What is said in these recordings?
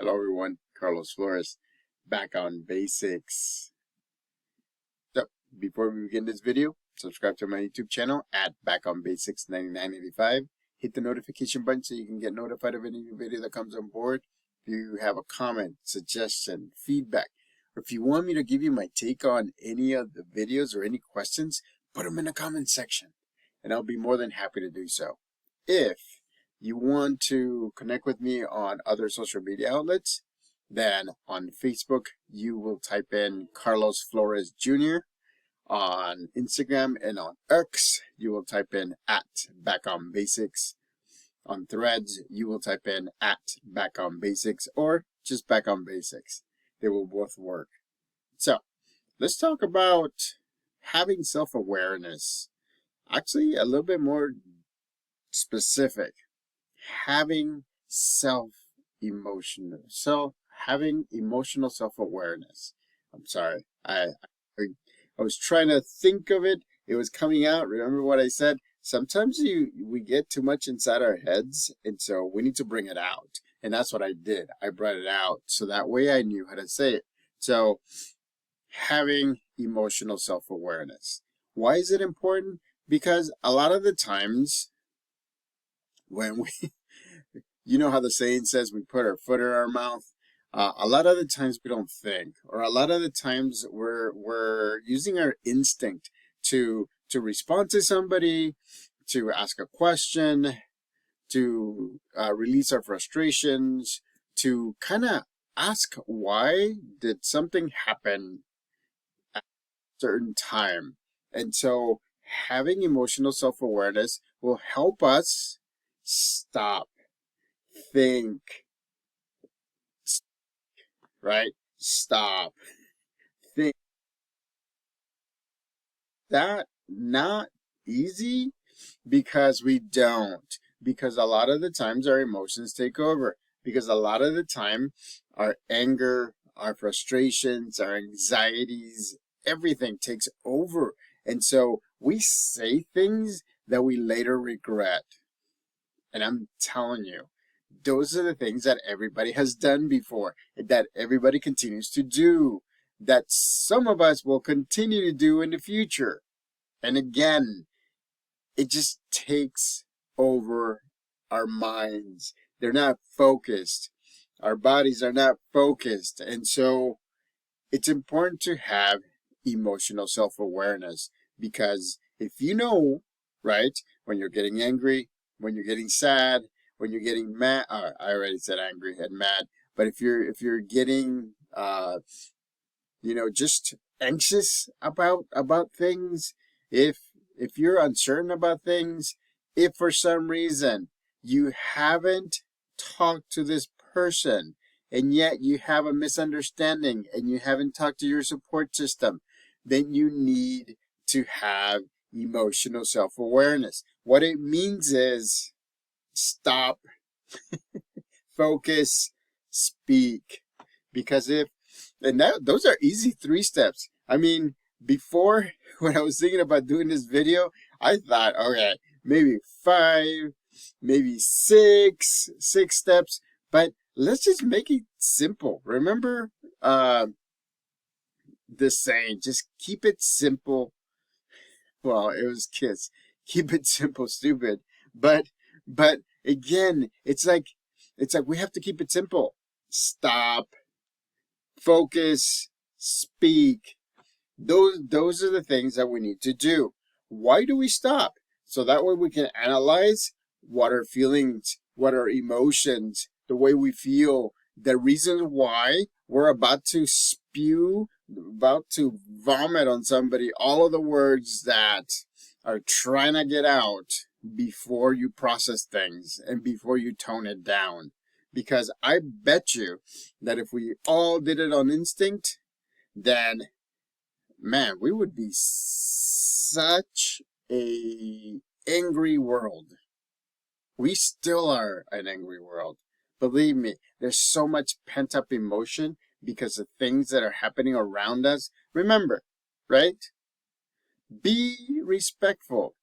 Hello everyone, Carlos Flores, back on basics. So, before we begin this video, subscribe to my YouTube channel at Back on Basics 9985. Hit the notification button so you can get notified of any new video that comes on board. If you have a comment, suggestion, feedback, or if you want me to give you my take on any of the videos or any questions, put them in the comment section, and I'll be more than happy to do so. If you want to connect with me on other social media outlets, then on Facebook, you will type in Carlos Flores Jr. On Instagram and on X, you will type in at Back on Basics. On Threads, you will type in at Back on Basics or just Back on Basics. They will both work. So, let's talk about having self-awareness. Actually, a little bit more specific. Having having emotional self-awareness. I'm sorry. I was trying to think of it. It was coming out. Remember what I said? Sometimes we get too much inside our heads, and so we need to bring it out. And that's what I did. I brought it out so that way I knew how to say it. So, having emotional self-awareness. Why is it important? Because a lot of the times when you know how the saying says we put our foot in our mouth. A lot of the times we don't think, or a lot of the times we're using our instinct to respond to somebody, to ask a question, to release our frustrations, to kind of ask why did something happen at a certain time. And so having emotional self-awareness will help us stop, think, right? Stop, think. That not easy because we don't. Because a lot of the times our emotions take over. Because a lot of the time our anger, our frustrations, our anxieties, everything takes over. And so we say things that we later regret. And I'm telling you, those are the things that everybody has done before, that everybody continues to do, that some of us will continue to do in the future. And again, it just takes over our minds. They're not focused. Our bodies are not focused. And so it's important to have emotional self-awareness, because if you know, right, when you're getting angry, when you're getting sad, when you're getting mad, I already said angry and mad, but if you're getting just anxious about things, if you're uncertain about things, if for some reason you haven't talked to this person and yet you have a misunderstanding and you haven't talked to your support system, then you need to have emotional self-awareness. What it means is stop, focus, speak. Because those are easy 3 steps. I mean, before, when I was thinking about doing this video, I thought, okay, maybe 5, maybe 6 steps, but let's just make it simple. Remember the saying, just keep it simple. Well, it was KISS. Keep it simple, stupid. But again, it's like we have to keep it simple. Stop, focus, speak. Those are the things that we need to do. Why do we stop? So that way we can analyze what our feelings, what our emotions, the way we feel, the reasons why we're about to spew, about to vomit on somebody, all of the words that are trying to get out before you process things and before you tone it down. Because I bet you that if we all did it on instinct, then, man, we would be such a angry world. We still are an angry world. Believe me, there's so much pent-up emotion because of things that are happening around us. Remember, right? Be respectful.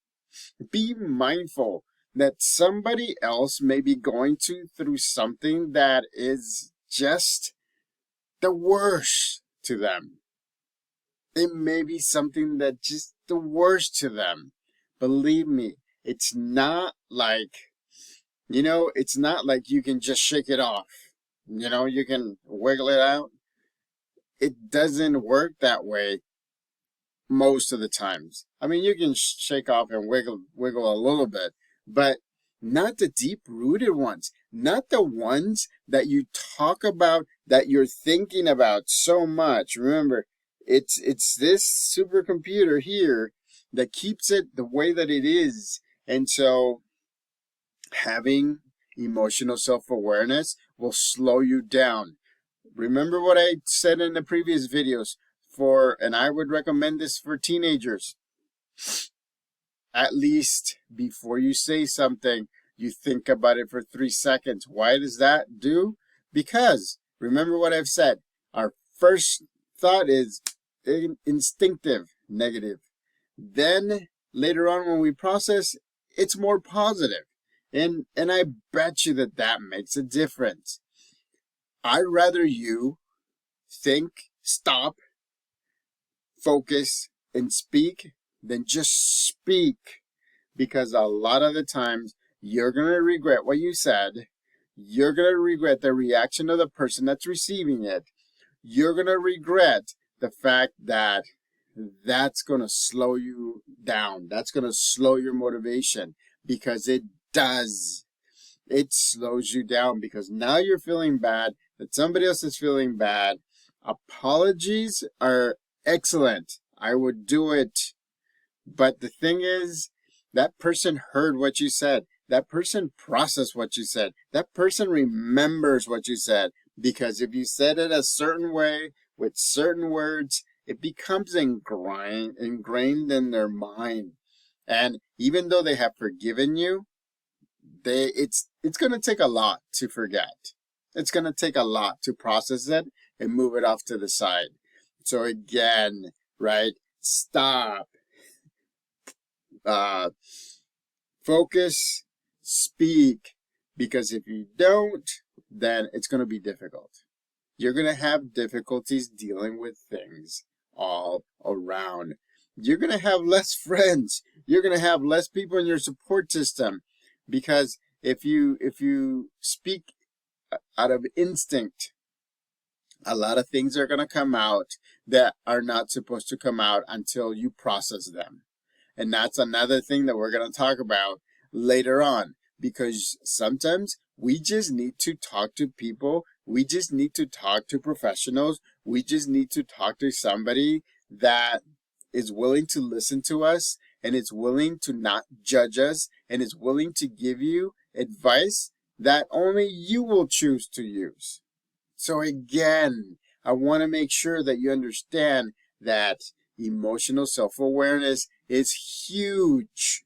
Be mindful that somebody else may be going through something that is just the worst to them. It may be something that just the worst to them. Believe me, it's not like, it's not like you can just shake it off. You can wiggle it out. It doesn't work that way most of the times. I mean, you can shake off and wiggle a little bit, but not the deep rooted ones, not the ones that you talk about, that you're thinking about so much. Remember, it's this supercomputer here that keeps it the way that it is. And so having emotional self-awareness will slow you down. Remember what I said in the previous videos, and I would recommend this for teenagers. At least before you say something, you think about it for 3 seconds. Why does that do? Because remember what I've said. Our first thought is instinctive, negative. Then later on when we process, it's more positive. And I bet you that makes a difference. I'd rather you think, stop, focus, and speak than just speak, because a lot of the times you're going to regret what you said. You're going to regret the reaction of the person that's receiving it. You're going to regret the fact that that's going to slow you down. That's going to slow your motivation, because it does. It slows you down because now you're feeling bad, that somebody else is feeling bad. Apologies are excellent. I would do it. But the thing is, that person heard what you said. That person processed what you said. That person remembers what you said. Because if you said it a certain way, with certain words, it becomes ingrained in their mind. And even though they have forgiven you, it's going to take a lot to forget. It's going to take a lot to process it and move it off to the side. So again, right? Stop. Focus. Speak. Because if you don't, then it's going to be difficult. You're going to have difficulties dealing with things all around. You're going to have less friends. You're going to have less people in your support system. Because if you speak out of instinct, a lot of things are going to come out that are not supposed to come out until you process them. And that's another thing that we're going to talk about later on, because sometimes we just need to talk to people. We just need to talk to professionals. We just need to talk to somebody that is willing to listen to us, and is willing to not judge us, and is willing to give you advice that only you will choose to use. So again, I want to make sure that you understand that emotional self-awareness is huge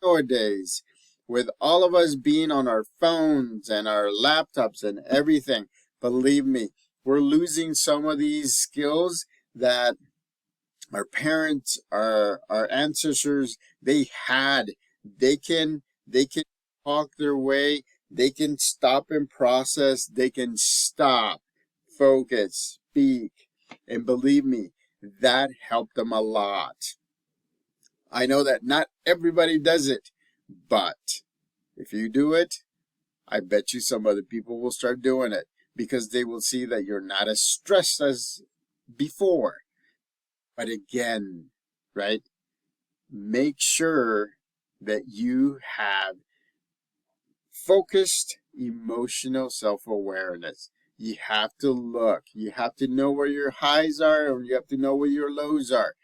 nowadays. With all of us being on our phones and our laptops and everything, believe me, we're losing some of these skills that our parents, our ancestors, they had. They can talk their way. They can stop and process. They can stop, focus, speak. And believe me, that helped them a lot. I know that not everybody does it, but if you do it, I bet you some other people will start doing it, because they will see that you're not as stressed as before. But again, right? Make sure that you have focused emotional self-awareness. You have to look. You have to know where your highs are, or you have to know where your lows are,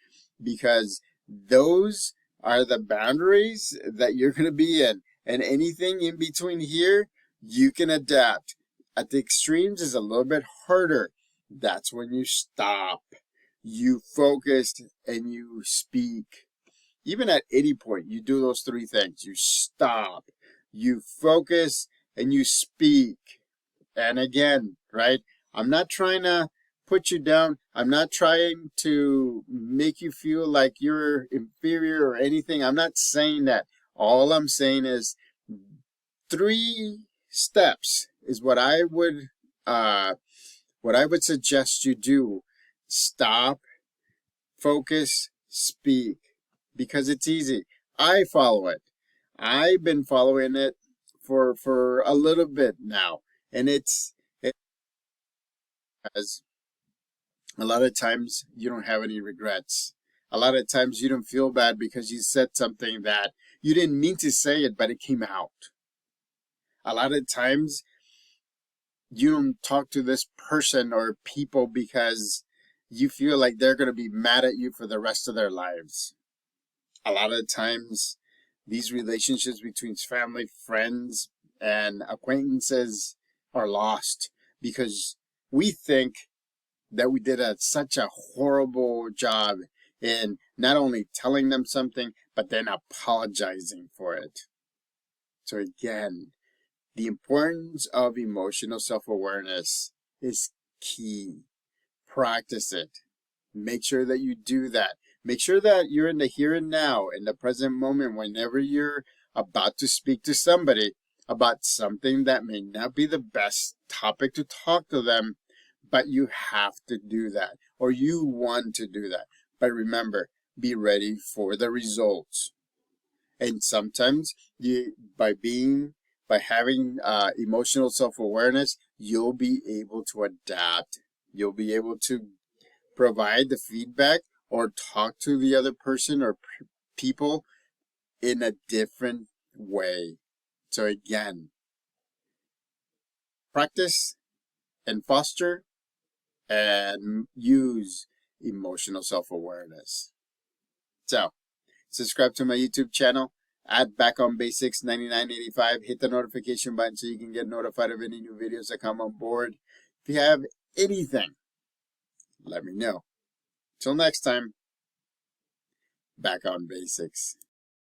because those are the boundaries that you're going to be in. And anything in between here, you can adapt. At the extremes is a little bit harder. That's when you stop. You focus and you speak. Even at any point, you do those 3 things. You stop, you focus, and you speak. And again, right? I'm not trying to put you down. I'm not trying to make you feel like you're inferior or anything. I'm not saying that. All I'm saying is 3 steps is what I would what I would suggest you do, stop, focus, speak, because it's easy. I follow it. I've been following it for a little bit now, and it has a lot of times you don't have any regrets. A lot of times you don't feel bad because you said something that you didn't mean to say it, but it came out. A lot of times you don't talk to this person or people because you feel like they're going to be mad at you for the rest of their lives. A lot of times these relationships between family, friends, and acquaintances are lost because we think that we did such a horrible job in not only telling them something, but then apologizing for it. So again, the importance of emotional self-awareness is key. Practice it. Make sure that you do that. Make sure that you're in the here and now, in the present moment, whenever you're about to speak to somebody about something that may not be the best topic to talk to them, but you have to do that, or you want to do that. But remember, be ready for the results. And sometimes by having emotional self-awareness, you'll be able to adapt. You'll be able to provide the feedback or talk to the other person or people in a different way. So again, practice and foster and use emotional self-awareness. So subscribe to my YouTube channel at Back on Basics 9985. Hit the notification button so you can get notified of any new videos that come on board. If you have anything, let me know. Till next time, Back on Basics.